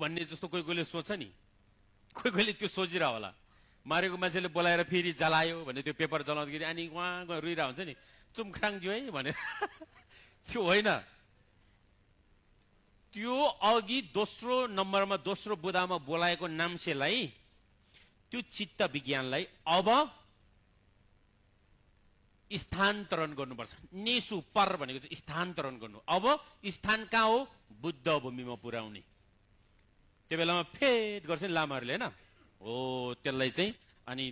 भन्ने जस्तो कोही कोहीले सोच्छ नि, कोही कोहीले त्यो सोचिरह होला। मारेको मान्छेले बोलाएर फेरि जलायो भने त्यो पेपर जलाउँदाखेरि अनि उहाँ गएर रुइरहेको हुन्छ नि, चुमख्राङज्यू है भनेर। त्यो होइन, त्यो अघि दोस्रो नम्बरमा दोस्रो बुदामा बोलाएको नाम्सेलाई त्यो चित्त विज्ञानलाई अब स्थानान्तरण गर्नुपर्छ। नेसु पर भनेको चाहिँ स्थानान्तरण गर्नु। अब स्थान कहाँ हो? बुद्ध भूमिमा पुर्याउने। त्यो बेलामा फेद गर्छ नि लामाहरूले, होइन हो, त्यसलाई चाहिँ अनि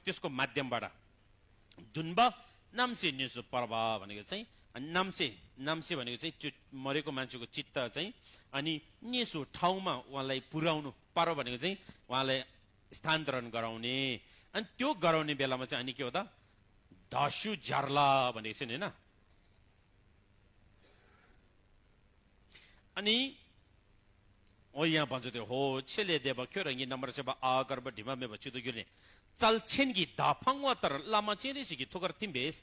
त्यसको माध्यमबाट धुन्ब नाम्से नेसु पर्व भनेको चाहिँ नाम्से भनेको चाहिँ त्यो मरेको मान्छेको चित्त चाहिँ अनि नेसु ठाउँमा उहाँलाई पुर्याउनु, पर्व भनेको चाहिँ उहाँलाई स्थानान्तरण गराउने। अनि त्यो गराउने बेलामा चाहिँ अनि के हो त? दसु झर्ला भनेको छ नि, होइन। अनि ओ यहाँ भन्छ त्यो हो छेले देव क्यो रङ्गी नम्बर सेवा आगर्भ ढिमा मे बचिदो गिर्ने चल्छेनगी दाफाङ वातर लामा चेरे सिकी थोकर थिम्बेस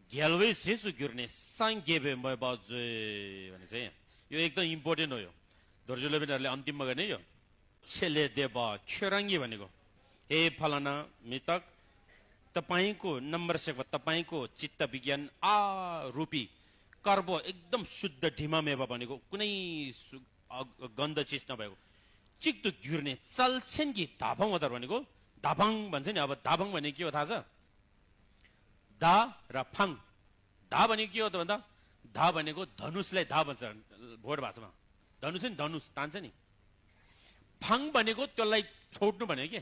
ग्यालवे सेसु गिर्ने साङ्गेबे मै बाजे भने चाहिँ यो एकदम इम्पोर्टेन्ट हो। यो धर्जुलेबिनहरूले अन्तिममा गर्ने यो छेले देव क्यो रङ्गी भनेको, हे फलाना मृतक, तपाईको नम्बर सेवा तपाईको चित्त विज्ञान रूपी कर्ब एकदम शुद्ध ढिमा मेवा भनेको कुनै गन्ध चिज नभएको चिक्दो घिर्ने चल्छेन कि धाभङ अदर भनेको धाभङ भन्छ नि। अब धाभङ भनेको के हो थाहा छ? धा र फाङ। धा भनेको के हो त भन्दा धा भनेको धनुषलाई धा भन्छ भोट भाषामा, धनुष नि धनुष तान्छ नि। फाङ भनेको त्यसलाई छोड्नु भनेको के।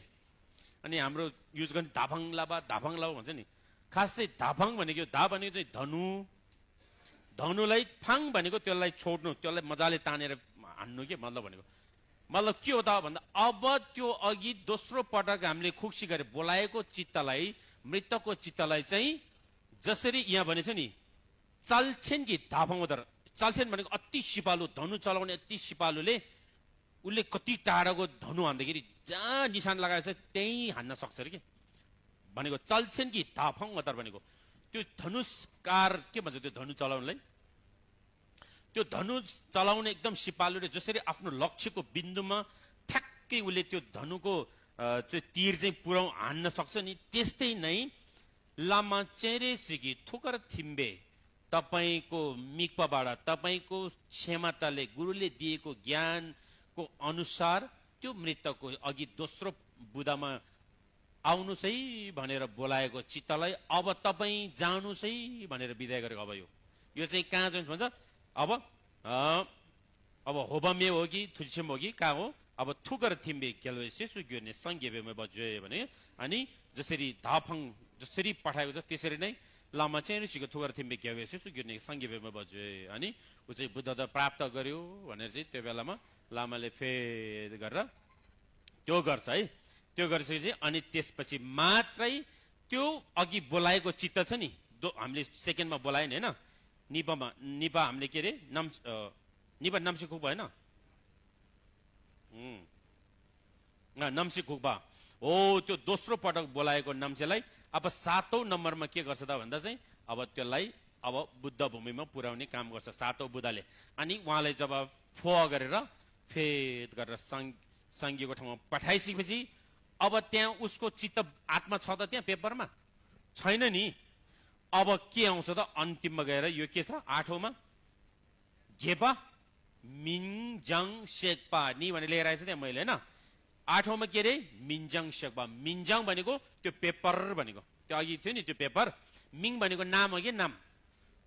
अनि हाम्रो युज गर्ने धाफाङ लाभा भन्छ नि। खास चाहिँ धाफाङ भनेको धा भनेको चाहिँ धनु, धनुलाई फाङ भनेको त्यसलाई छोड्नु, त्यसलाई मजाले तानेर हान्नु के मतलब भनेको। मतलब के हो त भन्दा अब त्यो अघि दोस्रो पटक हामीले खुक्सी गरेर बोलाएको चित्तलाई, मृतकको चित्तलाई चाहिँ जसरी यहाँ भनेछ नि चल्छेन कि धाफाङ उधर। चल्छेन भनेको अति सिपालु, धनु चलाउने अति सिपालुले उसले कति टाढाको धनु हान्दाखेरि जहाँ निशान लगाएको छ त्यहीँ हान्न सक्छ अरे के भनेको। चल्छेन कि धाफाङ उधर भनेको त्यो धनुषकार के भन्छ त्यो धनु चलाउनलाई। त्यो धनु चलाउने एकदम सिपालुले जसरी आफ्नो लक्ष्यको बिन्दुमा ठ्याक्कै उसले त्यो धनुको चाहिँ तीर चाहिँ हान्न सक्छ नि, त्यस्तै नै लामा चेरे सिकी थुकर थिम्बे तपाईँको मिक्पाबाट तपाईँको क्षमताले गुरुले दिएको ज्ञानको अनुसार त्यो मृतकको अघि दोस्रो बुदामा आउनुहोस् है भनेर बोलाएको चित्तलाई अब तपाईँ जानुहोस् है भनेर विदाय गरेको। अब यो चाहिँ कहाँ जान्छ भन्छ? अब होबमे हो कि थुचिम हो कि कहाँ हो? अब थुकर थिम्बे खेल्वे सेसु ग्योर्ने सङ्घेबेमा बज्यो भने अनि जसरी धाफाङ जसरी पठाएको छ त्यसरी नै लामा चाहिँ ऋषिको थुकर थिम्बे खेल्वे सेसु ग्योर्ने सङ्घेबेमा बज्यो। अनि ऊ चाहिँ बुद्धता प्राप्त गर्यो भनेर चाहिँ त्यो बेलामा लामाले फेद गरेर त्यो गर्छ है। त्यो गरिसकेपछि अनि त्यसपछि मात्रै त्यो अघि बोलाएको चित्त छ नि, हामीले सेकेन्डमा बोलाएन होइन, निपा हामीले के अरे निपा नाम्सी खुक भएन, नाम्सी खुक्बा हो। त्यो दोस्रो पटक बोलाएको नाम्सेलाई अब 7औं नम्बरमा के गर्छ त भन्दा चाहिँ अब त्यसलाई अब बुद्ध भूमिमा पुर्याउने काम गर्छ 7औं बुद्धाले। अनि उहाँलाई जब फो गरेर फेद गरेर सङ्घीयको ठाउँमा पठाइसकेपछि अब त्यहाँ उसको चित्त आत्मा छ त त्यहाँ पेपरमा छैन नि। अब के आउँछ त अन्तिममा गएर यो के छ 8औंमा घेपा मिन्जङ शेक्पा नि भनेर लेखेर आएछ त्यहाँ मैले होइन। 8औंमा के अरे मिन्जङ शेक्पा। मिन्जङ भनेको त्यो पेपर भनेको, त्यो अघि थियो नि त्यो पेपर। मिङ भनेको नाम हो कि नाम,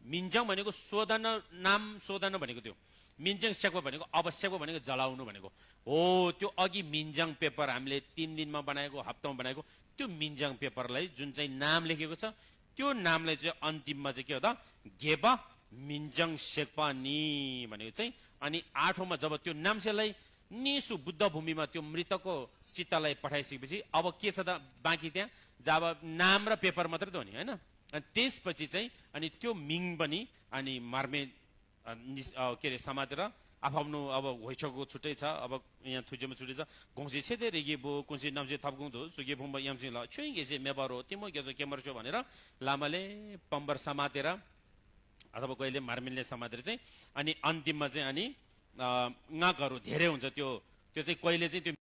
मिन्जङ भनेको सोधन, नाम सोधन भनेको त्यो। मिन्जङ शेक्पा भनेको आवश्यक भनेको जलाउनु भनेको हो। त्यो अघि मिन्जङ पेपर हामीले 3 दिनमा बनाएको, हप्तामा बनाएको त्यो मिन्जङ पेपरलाई जुन चाहिँ नाम लेखेको छ त्यो नामलाई चाहिँ अन्तिममा चाहिँ के हो त घेपा मिन्जङ शेक्पा नि भनेको चाहिँ। अनि 8औंमा जब त्यो नाम्सेलाई निसु बुद्ध भूमिमा त्यो मृतकको चित्तलाई पठाइसकेपछि अब के छ त बाँकी त्यहाँ जब नाम र पेपर मात्रै त हो नि होइन। अनि त्यसपछि चाहिँ अनि त्यो मिङ पनि अनि मार्मे के अरे समातेर आफ्नो अब होइछको छुट्टै छ। अब यहाँ थुजेमा छुट्टै छ। घोसी छेदे रेगे बो कुन्सी नाम्से थपगुङदो सुगे भुम्बा यामसिङ ल छुइङ गेसे मेबारो तिमो गेसो केमर्छो भनेर लामाले पम्बर समातेर अथवा कहिले मार्मिनले समातेर चाहिँ अनि अन्तिममा चाहिँ अनि नाकहरू धेरै हुन्छ त्यो त्यो चाहिँ कहिले चाहिँ त्यो